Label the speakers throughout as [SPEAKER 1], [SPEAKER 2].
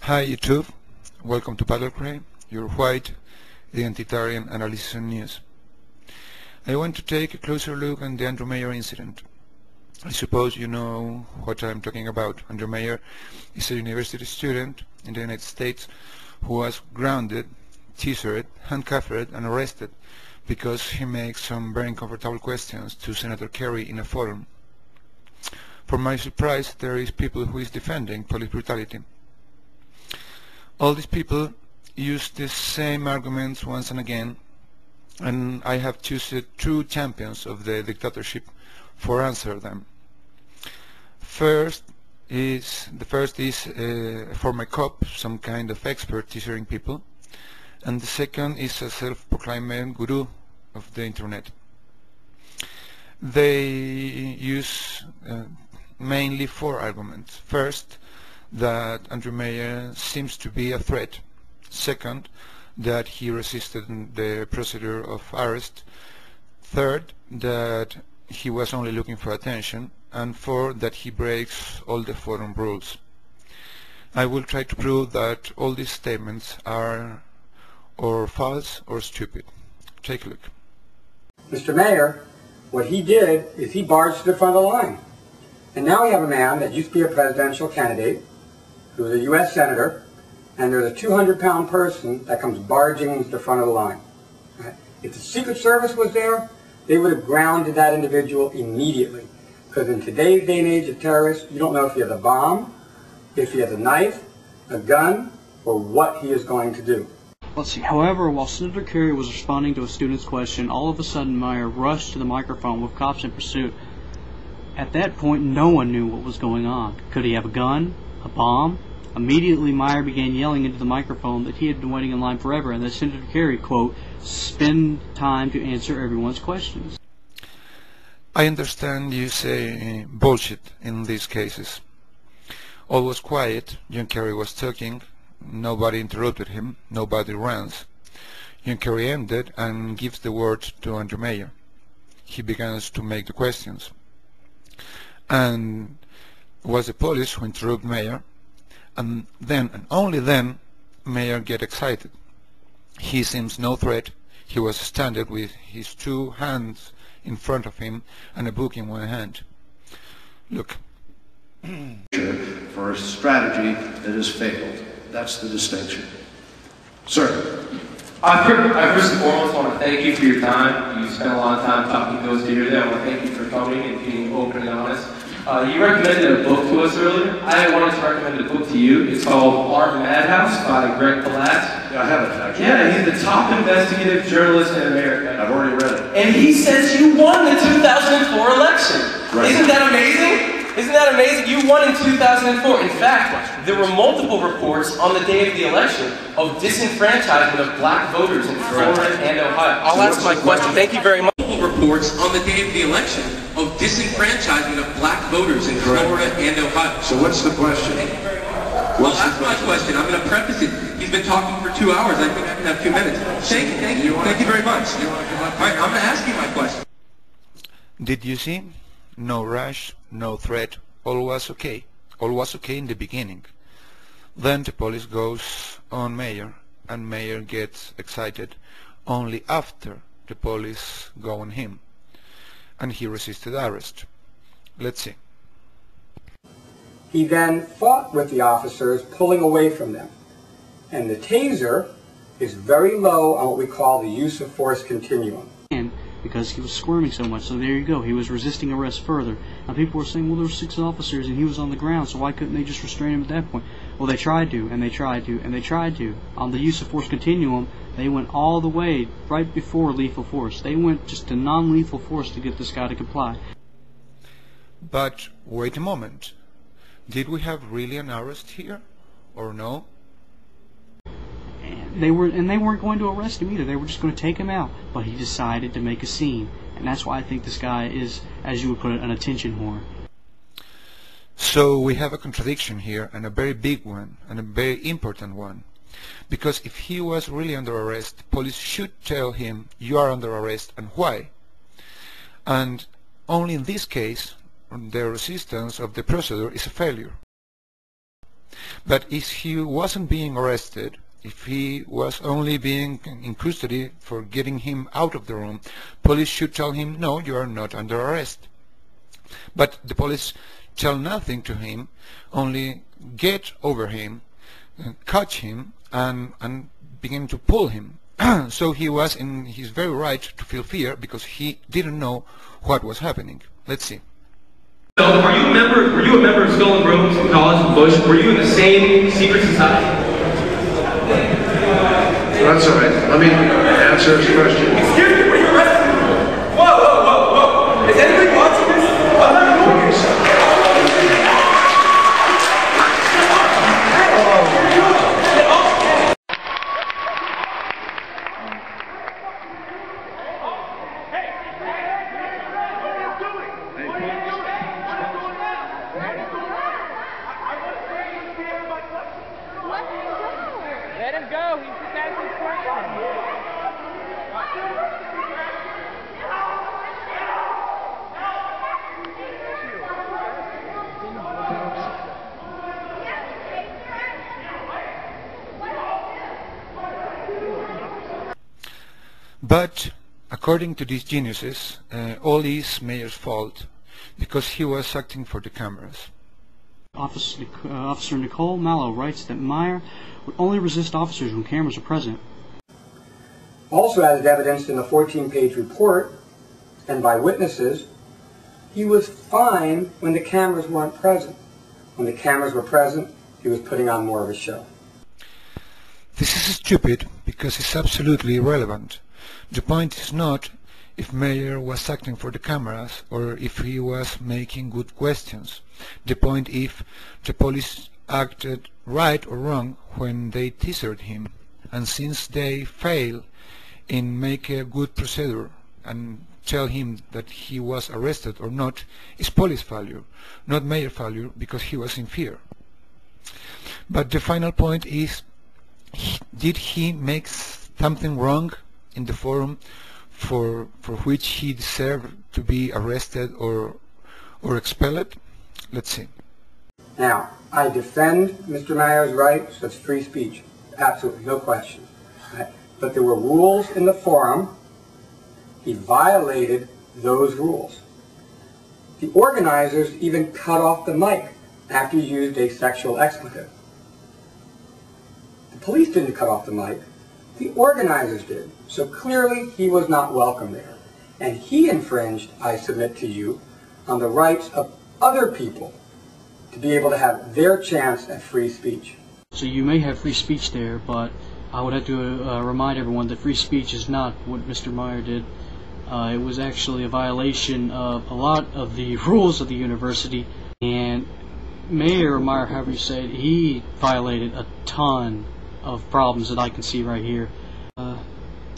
[SPEAKER 1] Hi YouTube, welcome to Battlecry, your white identitarian analysis and news. I want to take a closer look at the Andrew Mayer incident. I suppose you know what I'm talking about. Andrew Mayer is a university student in the United States who was grounded, tasered, handcuffed and arrested because he makes some very uncomfortable questions to Senator Kerry in a forum. For my surprise, there is people who is defending police brutality. All these people use the same arguments once and again, and I have chosen true champions of the dictatorship for answer them. The first is a former cop, some kind of expert teasing people, and the second is a self-proclaimed guru of the internet. They use mainly four arguments. First, that Andrew Mayer seems to be a threat. Second, that he resisted the procedure of arrest. Third, that he was only looking for attention. And fourth, that he breaks all the forum rules. I will try to prove that all these statements are or false or stupid. Take a look.
[SPEAKER 2] Mr. Mayer, what he did is he barged to the front of the line. And now we have a man that used to be a presidential candidate, who's a U.S. Senator, and there's a 200-pound person that comes barging into the front of the line. Right? If the Secret Service was there, they would have grounded that individual immediately. Because in today's day and age of terrorists, you don't know if he has a bomb, if he has a knife, a gun, or what he is going to do.
[SPEAKER 3] Let's see. However, while Senator Kerry was responding to a student's question, all of a sudden Mayer rushed to the microphone with cops in pursuit. At that point, no one knew what was going on. Could he have a gun? A bomb? Immediately, Mayer began yelling into the microphone that he had been waiting in line forever and that Senator Kerry, quote, spend time to answer everyone's questions.
[SPEAKER 1] I understand you say bullshit in these cases. All was quiet, John Kerry was talking, nobody interrupted him, nobody runs. John Kerry ended and gives the word to Andrew Mayer. He begins to make the questions. And it was the police who interrupted Mayer, and then, and only then, Mayer get excited. He seems no threat. He was standing with his two hands in front of him and a book in one hand. Look.
[SPEAKER 4] For a strategy that has failed. That's the distinction. Sir.
[SPEAKER 5] I first and foremost want to thank you for your time. You spent a lot of time talking to those here today. I want to thank you for coming and being open and honest. You recommended a book to us earlier. I wanted to recommend a book to you. It's called Art Madhouse by Greg Palat.
[SPEAKER 4] Yeah, I have it actually.
[SPEAKER 5] Yeah, he's the top investigative journalist in America.
[SPEAKER 4] I've already read it.
[SPEAKER 5] And he says you won the 2004 election.
[SPEAKER 4] Right.
[SPEAKER 5] Isn't that amazing? Isn't that amazing? You won in 2004. In fact, there were multiple reports on the day of the election of disenfranchisement of black voters in Florida and Ohio. I'll ask my question. Thank you very much.
[SPEAKER 6] Reports on the day of the election of disenfranchisement of black voters in Florida and Ohio.
[SPEAKER 4] So what's the question?
[SPEAKER 6] Thank you very much. Well, that's my question. I'm going to preface it. He's been talking for 2 hours. I think I can have 2 minutes. Thank you very much. All right, I'm going to ask you my question.
[SPEAKER 1] Did you see? No rush, no threat, all was okay. All was okay in the beginning. Then the police goes on Mayer, and Mayer gets excited only after the police go on him, and he resisted arrest. Let's see.
[SPEAKER 2] He then fought with the officers, pulling away from them. And the taser is very low on what we call the use of force continuum.
[SPEAKER 3] Because he was squirming so much. So there you go. He was resisting arrest further. Now people were saying, well, there were 6 officers and he was on the ground, so why couldn't they just restrain him at that point? Well, they tried to, and they tried to, and they tried to. On the use of force continuum, they went all the way right before lethal force. They went just to non-lethal force to get this guy to comply.
[SPEAKER 1] But wait a moment. Did we have really an arrest here, or no?
[SPEAKER 3] They weren't going to arrest him either. They were just going to take him out. But he decided to make a scene. And that's why I think this guy is, as you would put it, an attention whore.
[SPEAKER 1] So we have a contradiction here, and a very big one, and a very important one. Because if he was really under arrest, police should tell him, you are under arrest, and why. And only in this case, the resistance of the procedure is a failure. But if he wasn't being arrested, if he was only being in custody for getting him out of the room, police should tell him, no, you are not under arrest. But the police tell nothing to him, only get over him, catch him, and begin to pull him. So he was in his very right to feel fear because he didn't know what was happening. Let's see.
[SPEAKER 5] So, were you a member of Skull and Bones in college in Bush? Were you in the same secret society?
[SPEAKER 4] That's all right. Let me answer this question.
[SPEAKER 6] Excuse me, were you arrested? Whoa, whoa, whoa, whoa. Is anybody watching this? I'm not doing yourself.
[SPEAKER 7] Let him go. He's just asking questions.
[SPEAKER 1] But according to these geniuses, all is Mayer's fault because he was acting for the cameras.
[SPEAKER 3] Officer Nicole Mallow writes that Meyer would only resist officers when cameras are present.
[SPEAKER 2] Also, as evidenced in the 14-page report and by witnesses, he was fine when the cameras weren't present. When the cameras were present, he was putting on more of a show.
[SPEAKER 1] This is stupid because it's absolutely irrelevant. The point is not if Meyer was acting for the cameras or if he was making good questions. The point is if the police acted right or wrong when they teasered him, and since they fail in make a good procedure and tell him that he was arrested or not, is police failure, not Meyer failure because he was in fear. But the final point is, did he make something wrong in the forum for which he deserved to be arrested or expelled? Let's see.
[SPEAKER 2] Now, I defend Mr. Meyer's rights. That's free speech. Absolutely, no question. Right? But there were rules in the forum. He violated those rules. The organizers even cut off the mic after he used a sexual expletive. The police didn't cut off the mic. The organizers did. So clearly he was not welcome there. And he infringed, I submit to you, on the rights of other people to be able to have their chance at free speech.
[SPEAKER 3] So you may have free speech there, but I would have to remind everyone that free speech is not what Mr. Meyer did. It was actually a violation of a lot of the rules of the university, and Mayor or Meyer, however you say it, he violated a ton of problems that I can see right here.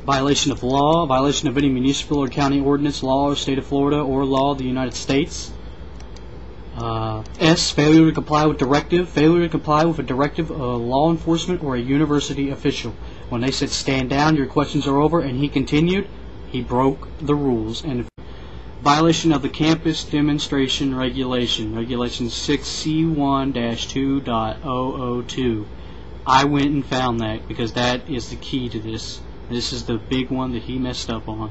[SPEAKER 3] Violation of law, violation of any municipal or county ordinance, law of the state of Florida, or law of the United States. S, failure to comply with directive, failure to comply with a directive of law enforcement or a university official. When they said stand down, your questions are over, and he continued, he broke the rules. And violation of the campus demonstration regulation, regulation 6C1-2.002. I went and found that because that is the key to this. This is the big one that he messed up on.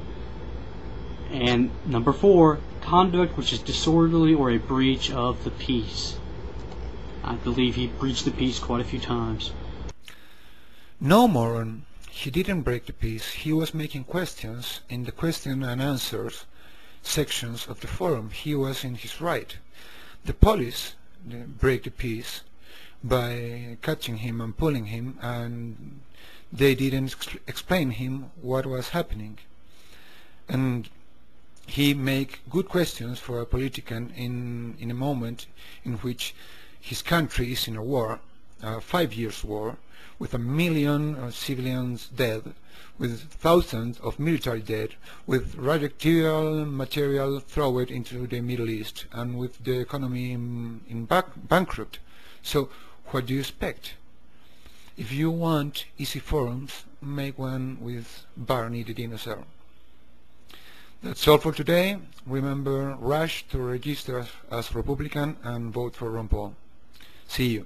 [SPEAKER 3] And number 4, conduct which is disorderly or a breach of the peace. I believe he breached the peace quite a few times.
[SPEAKER 1] No, moron. He didn't break the peace. He was making questions in the question and answers sections of the forum. He was in his right. The police break the peace by catching him and pulling him, and they didn't explain him what was happening. And he make good questions for a politician in a moment in which his country is in a war, a 5 years war, with 1 million civilians dead, with thousands of military dead, with radioactive material thrown into the Middle East, and with the economy in bankrupt. So what do you expect? If you want easy forums, make one with Barney the dinosaur. That's all for today. Remember, rush to register as Republican and vote for Ron Paul. See you.